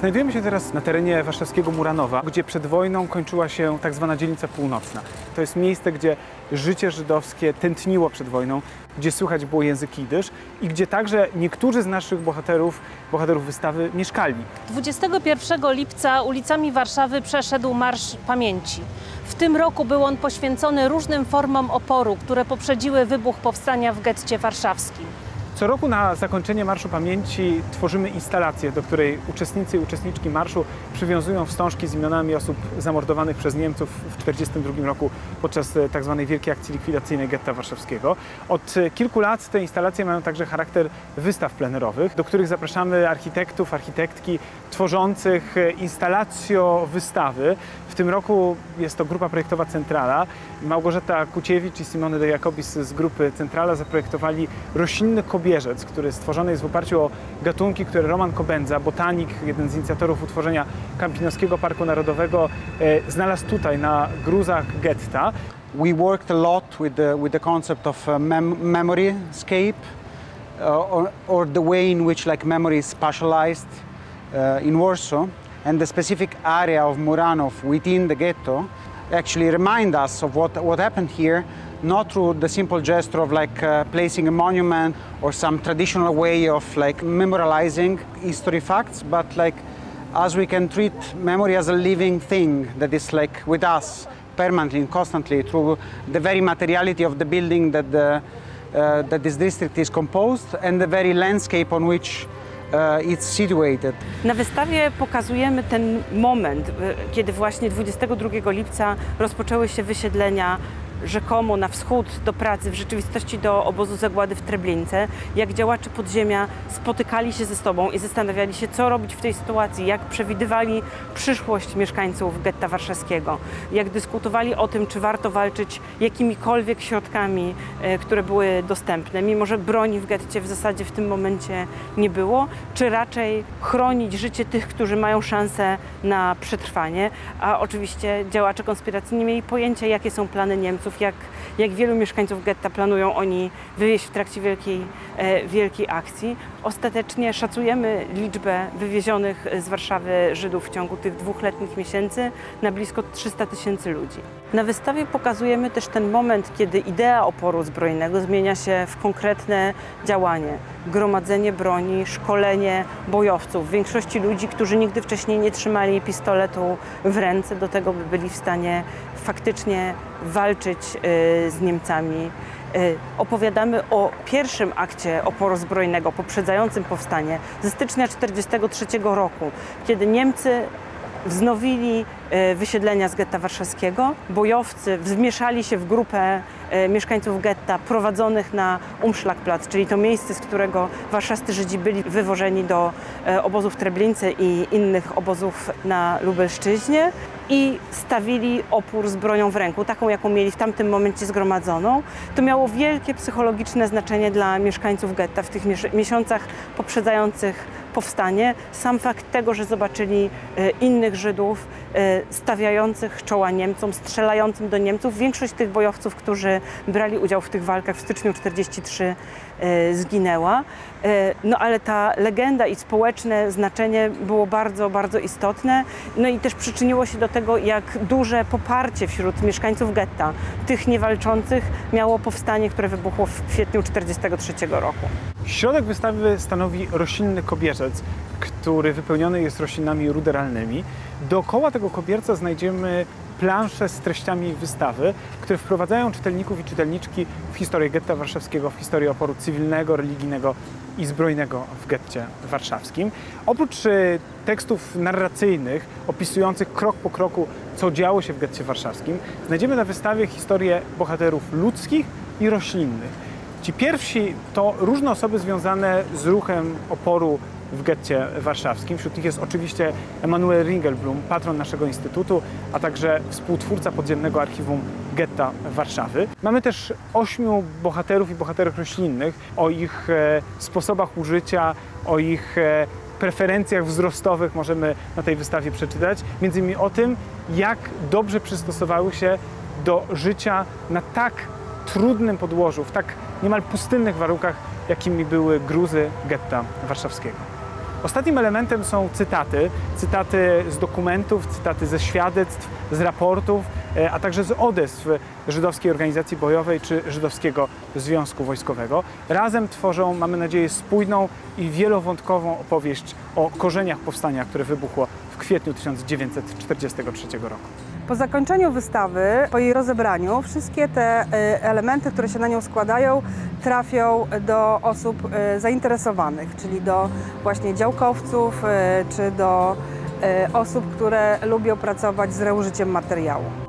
Znajdujemy się teraz na terenie warszawskiego Muranowa, gdzie przed wojną kończyła się tak zwana dzielnica północna. To jest miejsce, gdzie życie żydowskie tętniło przed wojną, gdzie słychać było język jidysz i gdzie także niektórzy z naszych bohaterów wystawy mieszkali. 21 lipca ulicami Warszawy przeszedł Marsz Pamięci. W tym roku był on poświęcony różnym formom oporu, które poprzedziły wybuch powstania w getcie warszawskim. Co roku na zakończenie Marszu Pamięci tworzymy instalację, do której uczestnicy i uczestniczki marszu przywiązują wstążki z imionami osób zamordowanych przez Niemców w 1942 roku podczas tzw. wielkiej akcji likwidacyjnej getta warszawskiego. Od kilku lat te instalacje mają także charakter wystaw plenerowych, do których zapraszamy architektów, architektki tworzących instalacjo-wystawy. W tym roku jest to grupa projektowa Centrala. Małgorzata Kuciewicz i Simone de Jacobis z grupy Centrala zaprojektowali roślinny kobierzec, który stworzony jest w oparciu o gatunki, które Roman Kobędza, botanik, jeden z inicjatorów utworzenia Kampinoskiego Parku Narodowego, znalazł tutaj na gruzach getta. We worked a lot with the concept of memoryscape or the way in which memory is spatialized in Warsaw, and the specific area of Muranów within the ghetto actually remind us of what happened here, not through the simple gesture of placing a monument or some traditional way of memorializing history facts, but as we can treat memory as a living thing that is with us permanently and constantly through the very materiality of the building that this district is composed and the very landscape on which it's situated. Na wystawie pokazujemy ten moment, kiedy właśnie 22 lipca rozpoczęły się wysiedlenia rzekomo na wschód do pracy, w rzeczywistości do obozu zagłady w Treblince, jak działacze podziemia spotykali się ze sobą i zastanawiali się, co robić w tej sytuacji, jak przewidywali przyszłość mieszkańców getta warszawskiego, jak dyskutowali o tym, czy warto walczyć jakimikolwiek środkami, które były dostępne, mimo że broni w getcie w zasadzie w tym momencie nie było, czy raczej chronić życie tych, którzy mają szansę na przetrwanie, a oczywiście działacze konspiracji nie mieli pojęcia, jakie są plany Niemców, jak wielu mieszkańców getta planują oni wywieźć w trakcie wielkiej akcji. Ostatecznie szacujemy liczbę wywiezionych z Warszawy Żydów w ciągu tych 2 letnich miesięcy na blisko 300 000 ludzi. Na wystawie pokazujemy też ten moment, kiedy idea oporu zbrojnego zmienia się w konkretne działanie. Gromadzenie broni, szkolenie bojowców, w większości ludzi, którzy nigdy wcześniej nie trzymali pistoletu w ręce, do tego by byli w stanie faktycznie walczyć z Niemcami. Opowiadamy o pierwszym akcie oporu zbrojnego poprzedzającym powstanie ze stycznia 1943 roku, kiedy Niemcy wznowili wysiedlenia z getta warszawskiego. Bojowcy wmieszali się w grupę mieszkańców getta prowadzonych na Umschlagplatz, czyli to miejsce, z którego warszawscy Żydzi byli wywożeni do obozów w Treblince i innych obozów na Lubelszczyźnie i stawili opór z bronią w ręku, taką jaką mieli w tamtym momencie zgromadzoną. To miało wielkie psychologiczne znaczenie dla mieszkańców getta w tych miesiącach poprzedzających powstanie. Sam fakt tego, że zobaczyli innych Żydów stawiających czoła Niemcom, strzelającym do Niemców. Większość tych bojowców, którzy brali udział w tych walkach w styczniu 1943 zginęła. No ale ta legenda i społeczne znaczenie było bardzo, bardzo istotne. No i też przyczyniło się do tego, jak duże poparcie wśród mieszkańców getta, tych niewalczących, miało powstanie, które wybuchło w kwietniu 1943 roku. Środek wystawy stanowi roślinny kobierzec, który wypełniony jest roślinami ruderalnymi. Dookoła tego kobierca znajdziemy plansze z treściami wystawy, które wprowadzają czytelników i czytelniczki w historię getta warszawskiego, w historię oporu cywilnego, religijnego i zbrojnego w getcie warszawskim. Oprócz tekstów narracyjnych opisujących krok po kroku, co działo się w getcie warszawskim, znajdziemy na wystawie historię bohaterów ludzkich i roślinnych. Ci pierwsi to różne osoby związane z ruchem oporu w getcie warszawskim. Wśród nich jest oczywiście Emanuel Ringelblum, patron naszego instytutu, a także współtwórca podziemnego archiwum getta Warszawy. Mamy też 8 bohaterów i bohaterek roślinnych, o ich sposobach użycia, o ich preferencjach wzrostowych możemy na tej wystawie przeczytać. Między innymi o tym, jak dobrze przystosowały się do życia na tak trudnym podłożu, w tak niemal pustynnych warunkach, jakimi były gruzy getta warszawskiego. Ostatnim elementem są cytaty z dokumentów, cytaty ze świadectw, z raportów, a także z odezw żydowskiej organizacji bojowej czy żydowskiego związku wojskowego. Razem tworzą, mamy nadzieję, spójną i wielowątkową opowieść o korzeniach powstania, które wybuchło w kwietniu 1943 roku. Po zakończeniu wystawy, po jej rozebraniu, wszystkie te elementy, które się na nią składają, trafią do osób zainteresowanych, czyli do właśnie działkowców czy do osób, które lubią pracować z reużyciem materiału.